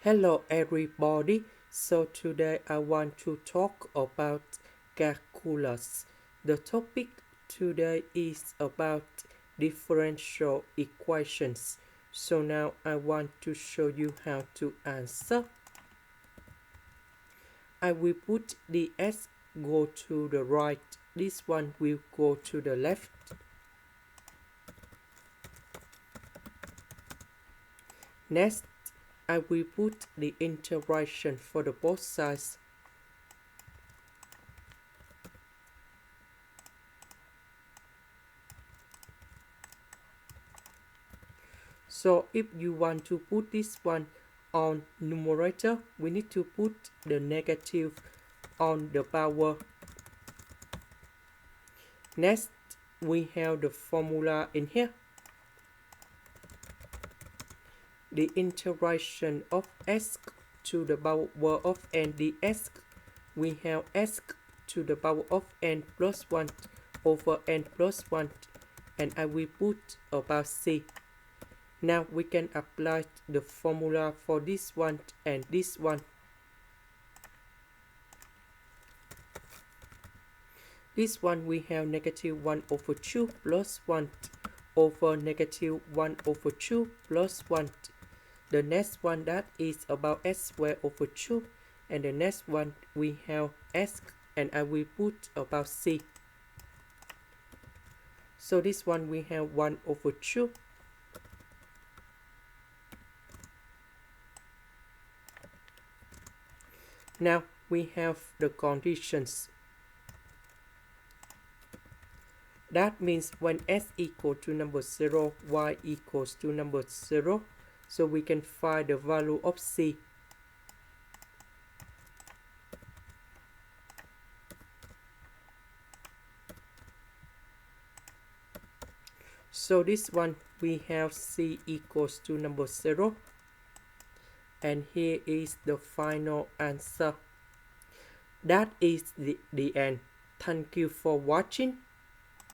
Hello everybody, so today I want to talk about calculus. The topic today is about differential equations. So now I want to show you how to answer. I will put the s go to the right, this one will go to the left. Next, I will put the integration for the both sides. So if you want to put this one on numerator, we need to put the negative on the power. Next, we have the formula in here. The integration of s to the power of n dx, we have s to the power of n plus 1 over n plus 1, and I will put about c. Now we can apply the formula for this one and this one. This one we have negative 1 over 2 plus 1 over negative 1 over 2 plus 1. The next one that is about s squared over 2, and the next one we have s, and I will put about c. So this one we have 1 over 2. Now we have the conditions. That means when s equal to number 0, y equals to number 0, so we can find the value of c. So this one we have c equals to number 0, and here is the final answer. That is the end. Thank you for watching.